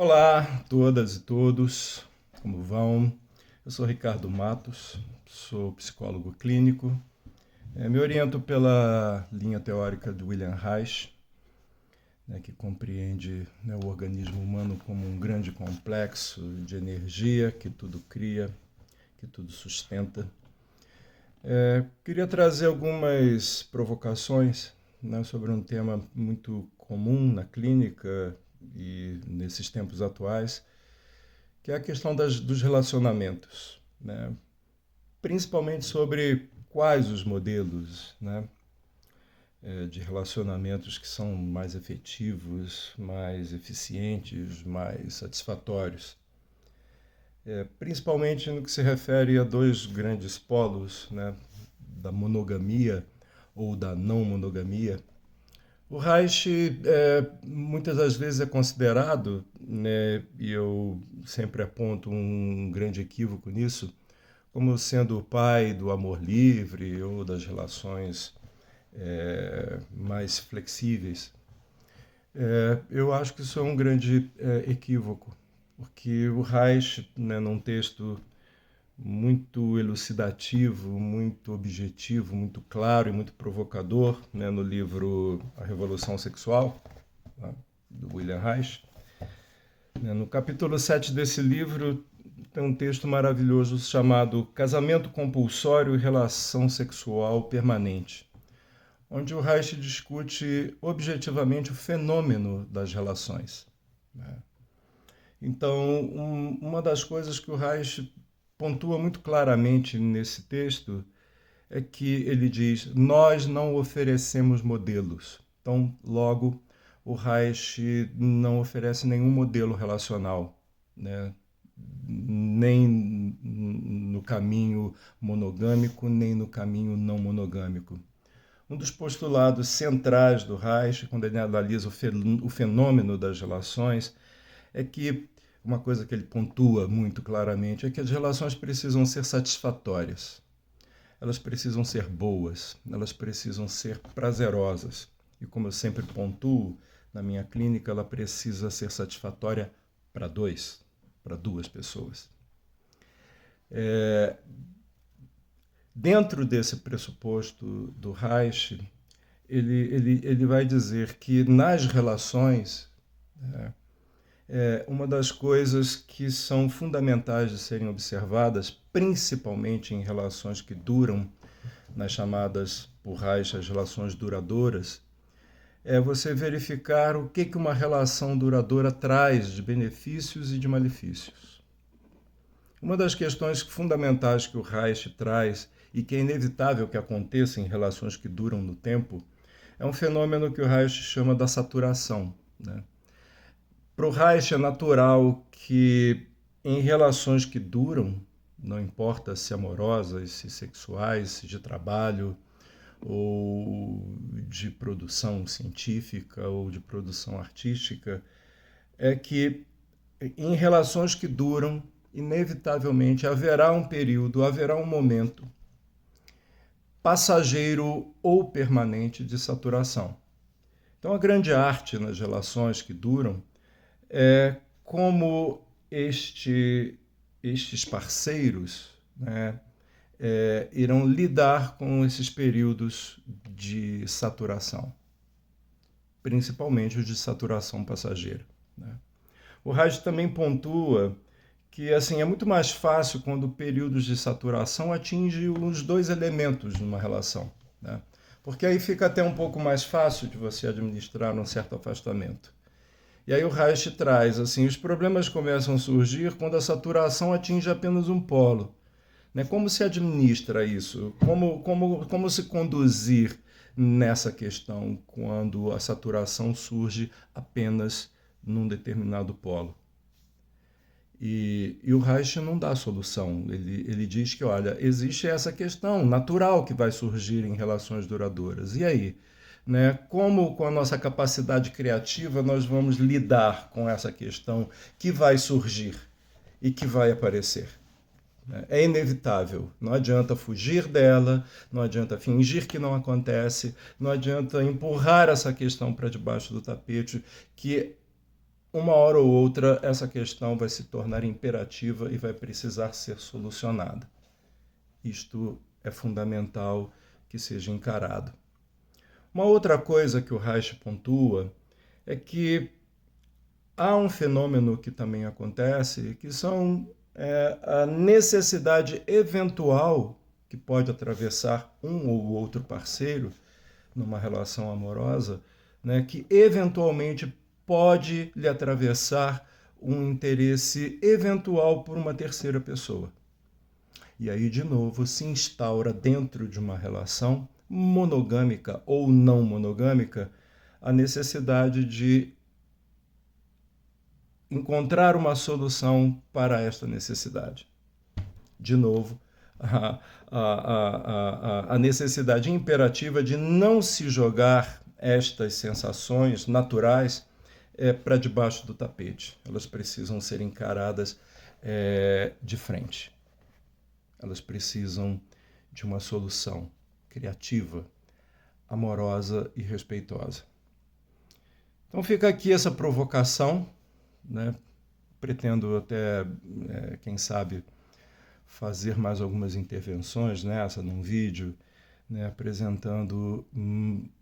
Olá, todas e todos, como vão? Eu sou Ricardo Matos, sou psicólogo clínico. Me oriento pela linha teórica de William Reich, que compreende, o organismo humano como um grande complexo de energia que tudo cria, que tudo sustenta. Queria trazer algumas provocações, sobre um tema muito comum na clínica e nesses tempos atuais, que é a questão dos relacionamentos, principalmente sobre quais os modelos, de relacionamentos que são mais efetivos, mais eficientes, mais satisfatórios. Principalmente no que se refere a dois grandes polos, da monogamia ou da não monogamia. O Reich muitas das vezes é considerado, e eu sempre aponto um grande equívoco nisso, como sendo o pai do amor livre ou das relações mais flexíveis. Eu acho que isso é um grande equívoco, porque o Reich, num texto muito elucidativo, muito objetivo, muito claro e muito provocador, no livro A Revolução Sexual, do William Reich. No capítulo 7 desse livro tem um texto maravilhoso chamado Casamento Compulsório e Relação Sexual Permanente, onde o Reich discute objetivamente o fenômeno das relações. Então, uma das coisas que o Reich pontua muito claramente nesse texto é que ele diz: nós não oferecemos modelos. Então, logo, o Reich não oferece nenhum modelo relacional, nem no caminho monogâmico, nem no caminho não monogâmico. Um dos postulados centrais do Reich, quando ele analisa o fenômeno das relações, é que uma coisa que ele pontua muito claramente é que as relações precisam ser satisfatórias. Elas precisam ser boas, elas precisam ser prazerosas. E como eu sempre pontuo, na minha clínica, ela precisa ser satisfatória para duas pessoas. Dentro desse pressuposto do Reich, ele vai dizer que nas relações, uma das coisas que são fundamentais de serem observadas, principalmente em relações que duram, nas chamadas por Reich as relações duradouras, é você verificar o que uma relação duradoura traz de benefícios e de malefícios. Uma das questões fundamentais que o Reich traz e que é inevitável que aconteça em relações que duram no tempo é um fenômeno que o Reich chama da saturação. Para o Reich é natural que em relações que duram, não importa se amorosas, se sexuais, se de trabalho, ou de produção científica, ou de produção artística, é que em relações que duram, inevitavelmente haverá um período, haverá um momento passageiro ou permanente de saturação. Então a grande arte nas relações que duram é como estes parceiros irão lidar com esses períodos de saturação, principalmente os de saturação passageira. O Reich também pontua que é muito mais fácil quando períodos de saturação atingem os dois elementos numa relação, porque aí fica até um pouco mais fácil de você administrar um certo afastamento. E aí o Reich traz, os problemas começam a surgir quando a saturação atinge apenas um polo. Como se administra isso? Como se conduzir nessa questão quando a saturação surge apenas num determinado polo? E o Reich não dá solução. Ele diz que, olha, existe essa questão natural que vai surgir em relações duradouras. E aí? Como com a nossa capacidade criativa nós vamos lidar com essa questão que vai surgir e que vai aparecer? É inevitável, não adianta fugir dela, não adianta fingir que não acontece, não adianta empurrar essa questão para debaixo do tapete, que uma hora ou outra essa questão vai se tornar imperativa e vai precisar ser solucionada. Isto é fundamental que seja encarado. Uma outra coisa que o Reich pontua é que há um fenômeno que também acontece, que são a necessidade eventual que pode atravessar um ou outro parceiro numa relação amorosa, né, que eventualmente pode lhe atravessar um interesse eventual por uma terceira pessoa. E aí, de novo, se instaura dentro de uma relação monogâmica ou não monogâmica a necessidade de encontrar uma solução para esta necessidade. De novo, a necessidade imperativa de não se jogar estas sensações naturais para debaixo do tapete. Elas precisam ser encaradas de frente. Elas precisam de uma solução criativa, amorosa e respeitosa. Então fica aqui essa provocação, né? Pretendo até, quem sabe, fazer mais algumas intervenções nessa, num vídeo, né, apresentando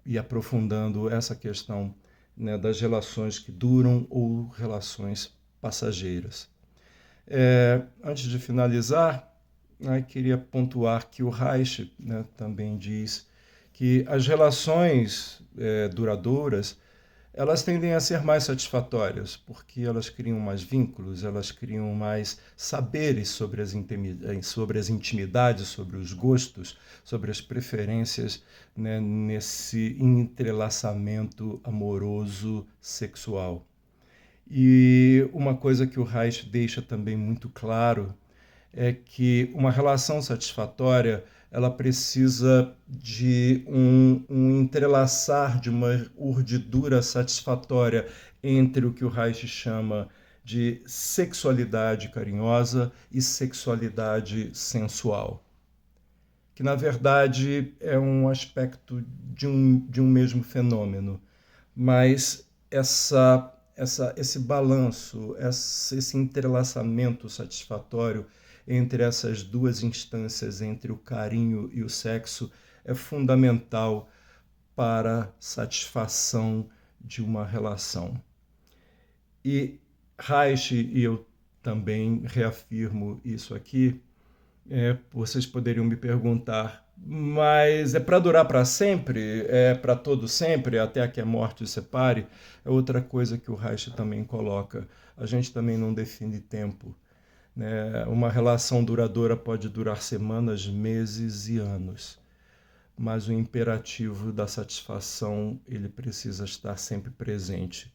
e aprofundando essa questão, né, das relações que duram ou relações passageiras. Antes de finalizar, queria pontuar que o Reich, né, também diz que as relações duradouras, elas tendem a ser mais satisfatórias, porque elas criam mais vínculos, elas criam mais saberes sobre as intimidades, sobre os gostos, sobre as preferências, né, nesse entrelaçamento amoroso sexual. E uma coisa que o Reich deixa também muito claro é que uma relação satisfatória ela precisa de um entrelaçar, de uma urdidura satisfatória entre o que o Reich chama de sexualidade carinhosa e sexualidade sensual, que na verdade é um aspecto de um mesmo fenômeno, mas esse balanço, esse entrelaçamento satisfatório entre essas duas instâncias, entre o carinho e o sexo, é fundamental para a satisfação de uma relação. E Reich, e eu também reafirmo isso aqui, vocês poderiam me perguntar, mas é para durar para sempre? É para todo sempre, até que a morte os separe? É outra coisa que o Reich também coloca. A gente também não define tempo. Uma relação duradoura pode durar semanas, meses e anos, mas o imperativo da satisfação ele precisa estar sempre presente.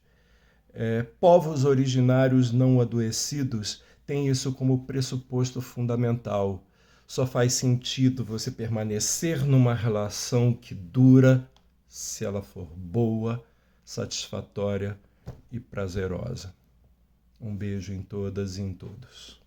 Povos originários não adoecidos têm isso como pressuposto fundamental. Só faz sentido você permanecer numa relação que dura se ela for boa, satisfatória e prazerosa. Um beijo em todas e em todos.